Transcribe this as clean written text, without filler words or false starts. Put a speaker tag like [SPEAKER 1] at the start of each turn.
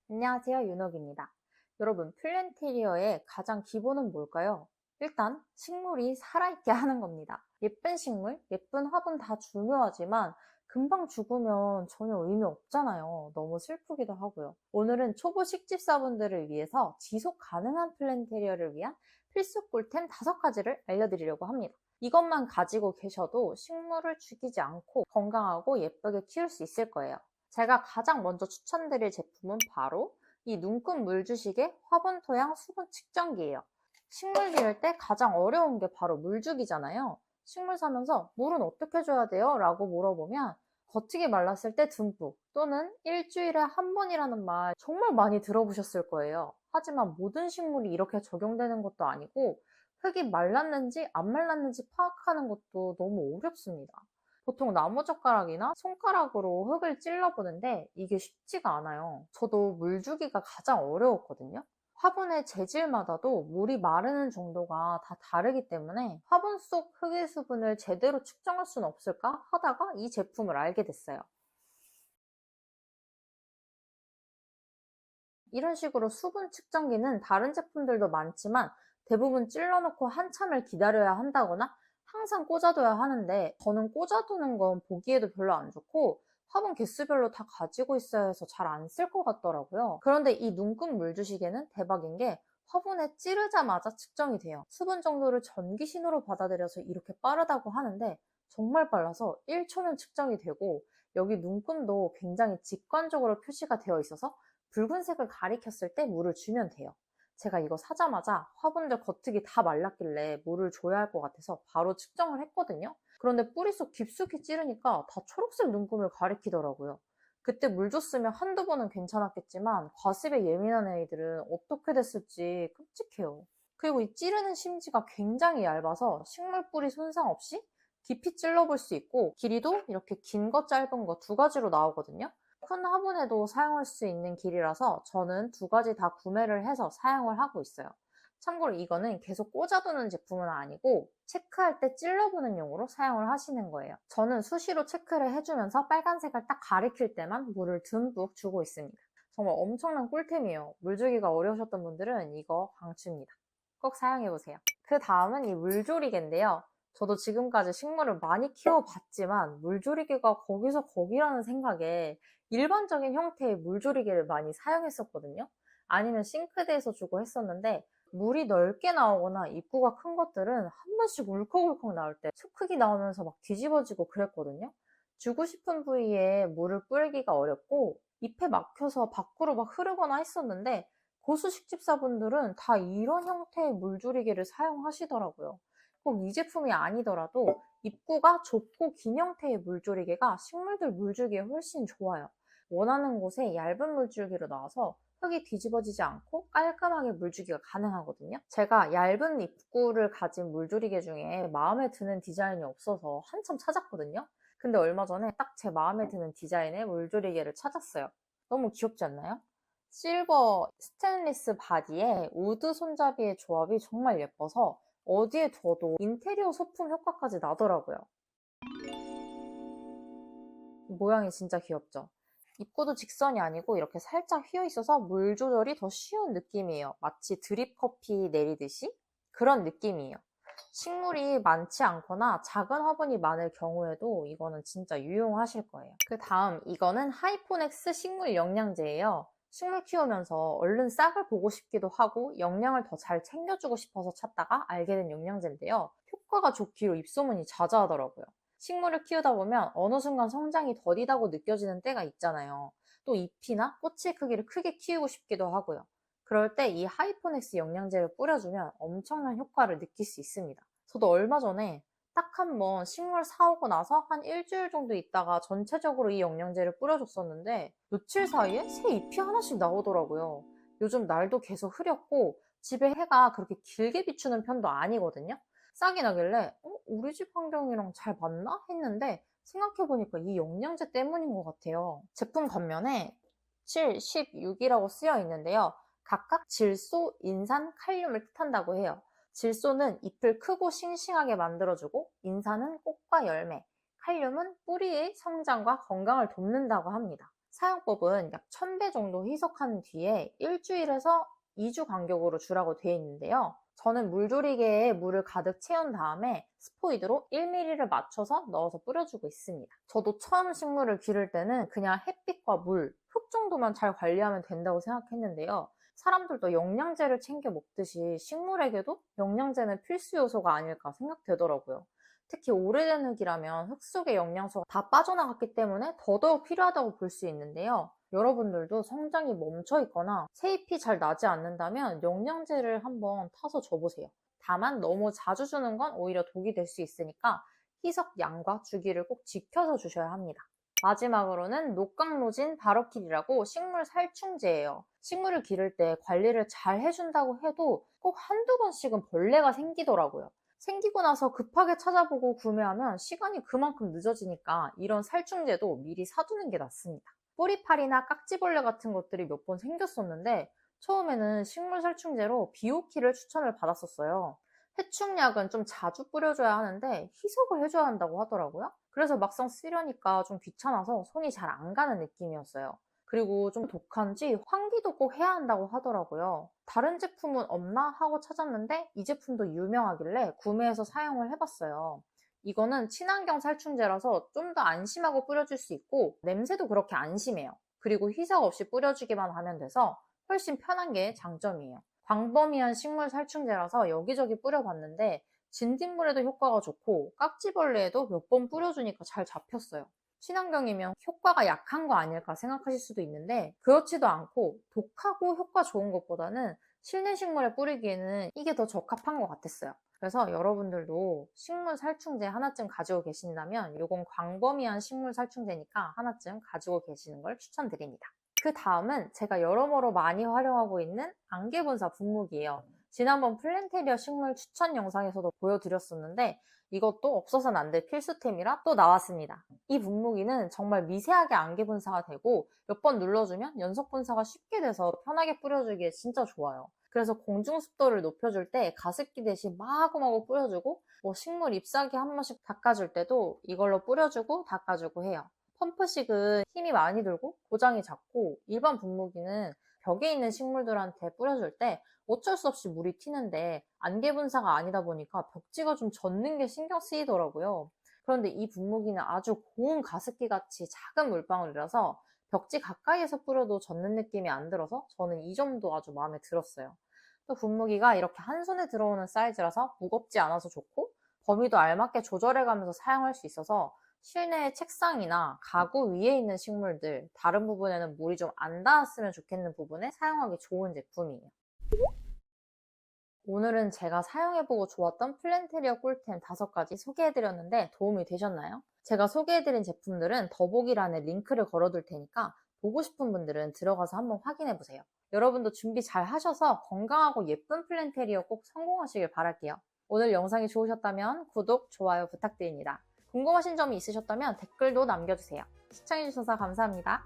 [SPEAKER 1] 안녕하세요, 윤옥입니다. 여러분, 플랜테리어의 가장 기본은 뭘까요? 일단 식물이 살아있게 하는 겁니다. 예쁜 식물, 예쁜 화분 다 중요하지만 금방 죽으면 전혀 의미 없잖아요. 너무 슬프기도 하고요. 오늘은 초보 식집사분들을 위해서 지속 가능한 플랜테리어를 위한 필수 꿀템 5가지를 알려드리려고 합니다. 이것만 가지고 계셔도 식물을 죽이지 않고 건강하고 예쁘게 키울 수 있을 거예요. 제가 가장 먼저 추천드릴 제품은 바로 이 눈금 물주식의 화분 토양 수분 측정기예요. 식물 기를 때 가장 어려운 게 바로 물주기잖아요. 식물 사면서 물은 어떻게 줘야 돼요? 라고 물어보면 겉흙이 말랐을 때 듬뿍 또는 일주일에 한 번이라는 말 정말 많이 들어보셨을 거예요. 하지만 모든 식물이 이렇게 적용되는 것도 아니고 흙이 말랐는지 안 말랐는지 파악하는 것도 너무 어렵습니다. 보통 나무젓가락이나 손가락으로 흙을 찔러보는데 이게 쉽지가 않아요. 저도 물주기가 가장 어려웠거든요. 화분의 재질마다도 물이 마르는 정도가 다 다르기 때문에 화분 속 흙의 수분을 제대로 측정할 수는 없을까 하다가 이 제품을 알게 됐어요. 이런 식으로 수분 측정기는 다른 제품들도 많지만 대부분 찔러놓고 한참을 기다려야 한다거나 항상 꽂아둬야 하는데 저는 꽂아두는 건 보기에도 별로 안 좋고 화분 개수별로 다 가지고 있어야 해서 잘 안 쓸 것 같더라고요. 그런데 이 눈금 물주시개는 대박인 게 화분에 찌르자마자 측정이 돼요. 수분 정도를 전기 신호로 받아들여서 이렇게 빠르다고 하는데 정말 빨라서 1초면 측정이 되고 여기 눈금도 굉장히 직관적으로 표시가 되어 있어서 붉은색을 가리켰을 때 물을 주면 돼요. 제가 이거 사자마자 화분들 겉흙이 다 말랐길래 물을 줘야 할 것 같아서 바로 측정을 했거든요. 그런데 뿌리 속 깊숙이 찌르니까 다 초록색 눈금을 가리키더라고요. 그때 물 줬으면 한두 번은 괜찮았겠지만 과습에 예민한 애들은 어떻게 됐을지 끔찍해요. 그리고 이 찌르는 심지가 굉장히 얇아서 식물 뿌리 손상 없이 깊이 찔러볼 수 있고 길이도 이렇게 긴 거 짧은 거 2가지로 나오거든요. 큰 화분에도 사용할 수 있는 길이라서 저는 2가지 다 구매를 해서 사용을 하고 있어요. 참고로 이거는 계속 꽂아두는 제품은 아니고 체크할 때 찔러보는 용으로 사용을 하시는 거예요. 저는 수시로 체크를 해주면서 빨간색을 딱 가리킬 때만 물을 듬뿍 주고 있습니다. 정말 엄청난 꿀템이에요. 물주기가 어려우셨던 분들은 이거 강추입니다. 꼭 사용해보세요. 그 다음은 이 물조리개인데요. 저도 지금까지 식물을 많이 키워봤지만 물조리개가 거기서 거기라는 생각에 일반적인 형태의 물조리개를 많이 사용했었거든요. 아니면 싱크대에서 주고 했었는데 물이 넓게 나오거나 입구가 큰 것들은 한 번씩 울컥울컥 나올 때 속 흙이 나오면서 막 뒤집어지고 그랬거든요. 주고 싶은 부위에 물을 뿌리기가 어렵고 잎에 막혀서 밖으로 막 흐르거나 했었는데 고수 식집사분들은 다 이런 형태의 물조리개를 사용하시더라고요. 꼭 이 제품이 아니더라도 입구가 좁고 긴 형태의 물조리개가 식물들 물주기에 훨씬 좋아요. 원하는 곳에 얇은 물줄기로 나와서 흙이 뒤집어지지 않고 깔끔하게 물주기가 가능하거든요. 제가 얇은 입구를 가진 물조리개 중에 마음에 드는 디자인이 없어서 한참 찾았거든요. 근데 얼마 전에 딱 제 마음에 드는 디자인의 물조리개를 찾았어요. 너무 귀엽지 않나요? 실버 스테인리스 바디에 우드 손잡이의 조합이 정말 예뻐서 어디에 둬도 인테리어 소품 효과까지 나더라고요. 모양이 진짜 귀엽죠? 입구도 직선이 아니고 이렇게 살짝 휘어 있어서 물 조절이 더 쉬운 느낌이에요. 마치 드립 커피 내리듯이 그런 느낌이에요. 식물이 많지 않거나 작은 화분이 많을 경우에도 이거는 진짜 유용하실 거예요. 그 다음 이거는 하이포넥스 식물 영양제예요. 식물 키우면서 얼른 싹을 보고 싶기도 하고 영양을 더 잘 챙겨주고 싶어서 찾다가 알게 된 영양제인데요. 효과가 좋기로 입소문이 자자하더라고요. 식물을 키우다 보면 어느 순간 성장이 더디다고 느껴지는 때가 있잖아요. 또 잎이나 꽃의 크기를 크게 키우고 싶기도 하고요. 그럴 때 이 하이포넥스 영양제를 뿌려주면 엄청난 효과를 느낄 수 있습니다. 저도 얼마 전에 딱 한 번 식물 사오고 나서 한 일주일 정도 있다가 전체적으로 이 영양제를 뿌려줬었는데 며칠 사이에 새 잎이 하나씩 나오더라고요. 요즘 날도 계속 흐렸고 집에 해가 그렇게 길게 비추는 편도 아니거든요. 싹이 나길래 우리 집 환경이랑 잘 맞나? 했는데 생각해보니까 이 영양제 때문인 것 같아요. 제품 겉면에 7, 16이라고 쓰여 있는데요. 각각 질소, 인산, 칼륨을 뜻한다고 해요. 질소는 잎을 크고 싱싱하게 만들어주고 인산은 꽃과 열매, 칼륨은 뿌리의 성장과 건강을 돕는다고 합니다. 사용법은 약 1000배 정도 희석한 뒤에 일주일에서 2주 간격으로 주라고 되어 있는데요. 저는 물조리개에 물을 가득 채운 다음에 스포이드로 1ml를 맞춰서 넣어서 뿌려주고 있습니다. 저도 처음 식물을 기를 때는 그냥 햇빛과 물, 흙 정도만 잘 관리하면 된다고 생각했는데요. 사람들도 영양제를 챙겨 먹듯이 식물에게도 영양제는 필수 요소가 아닐까 생각되더라고요. 특히 오래된 흙이라면 흙 속의 영양소가 다 빠져나갔기 때문에 더더욱 필요하다고 볼 수 있는데요. 여러분들도 성장이 멈춰 있거나 새잎이 잘 나지 않는다면 영양제를 한번 타서 줘보세요. 다만 너무 자주 주는 건 오히려 독이 될 수 있으니까 희석 양과 주기를 꼭 지켜서 주셔야 합니다. 마지막으로는 녹강로진 바로킬이라고 식물 살충제예요. 식물을 기를 때 관리를 잘 해준다고 해도 꼭 한두 번씩은 벌레가 생기더라고요. 생기고 나서 급하게 찾아보고 구매하면 시간이 그만큼 늦어지니까 이런 살충제도 미리 사두는 게 낫습니다. 뿌리파리나 깍지벌레 같은 것들이 몇 번 생겼었는데 처음에는 식물 살충제로 비오키를 추천을 받았었어요. 해충약은 좀 자주 뿌려줘야 하는데 희석을 해줘야 한다고 하더라고요. 그래서 막상 쓰려니까 좀 귀찮아서 손이 잘 안 가는 느낌이었어요. 그리고 좀 독한지 환기도 꼭 해야 한다고 하더라고요. 다른 제품은 없나 하고 찾았는데 이 제품도 유명하길래 구매해서 사용을 해봤어요. 이거는 친환경 살충제라서 좀 더 안심하고 뿌려줄 수 있고 냄새도 그렇게 안 심해요. 그리고 희석 없이 뿌려주기만 하면 돼서 훨씬 편한 게 장점이에요. 광범위한 식물 살충제라서 여기저기 뿌려봤는데 진딧물에도 효과가 좋고 깍지벌레에도 몇 번 뿌려주니까 잘 잡혔어요. 친환경이면 효과가 약한 거 아닐까 생각하실 수도 있는데 그렇지도 않고 독하고 효과 좋은 것보다는 실내 식물에 뿌리기에는 이게 더 적합한 것 같았어요. 그래서 여러분들도 식물 살충제 하나쯤 가지고 계신다면 이건 광범위한 식물 살충제니까 하나쯤 가지고 계시는 걸 추천드립니다. 그 다음은 제가 여러모로 많이 활용하고 있는 안개분사 분무기예요. 지난번 플랜테리어 식물 추천 영상에서도 보여드렸었는데 이것도 없어서는 안 될 필수템이라 또 나왔습니다. 이 분무기는 정말 미세하게 안개 분사가 되고 몇 번 눌러주면 연속 분사가 쉽게 돼서 편하게 뿌려주기에 진짜 좋아요. 그래서 공중 습도를 높여줄 때 가습기 대신 마구마구 뿌려주고 식물 잎사귀 한 번씩 닦아줄 때도 이걸로 뿌려주고 닦아주고 해요. 펌프식은 힘이 많이 들고 고장이 작고 일반 분무기는 벽에 있는 식물들한테 뿌려줄 때 어쩔 수 없이 물이 튀는데 안개 분사가 아니다 보니까 벽지가 좀 젖는 게 신경 쓰이더라고요. 그런데 이 분무기는 아주 고운 가습기 같이 작은 물방울이라서 벽지 가까이에서 뿌려도 젖는 느낌이 안 들어서 저는 이 점도 아주 마음에 들었어요. 또 분무기가 이렇게 한 손에 들어오는 사이즈라서 무겁지 않아서 좋고 범위도 알맞게 조절해가면서 사용할 수 있어서 실내 책상이나 가구 위에 있는 식물들 다른 부분에는 물이 좀 안 닿았으면 좋겠는 부분에 사용하기 좋은 제품이에요. 오늘은 제가 사용해보고 좋았던 플랜테리어 꿀템 5가지 소개해드렸는데 도움이 되셨나요? 제가 소개해드린 제품들은 더보기란에 링크를 걸어둘 테니까 보고 싶은 분들은 들어가서 한번 확인해보세요. 여러분도 준비 잘 하셔서 건강하고 예쁜 플랜테리어 꼭 성공하시길 바랄게요. 오늘 영상이 좋으셨다면 구독, 좋아요 부탁드립니다. 궁금하신 점이 있으셨다면 댓글도 남겨주세요. 시청해주셔서 감사합니다.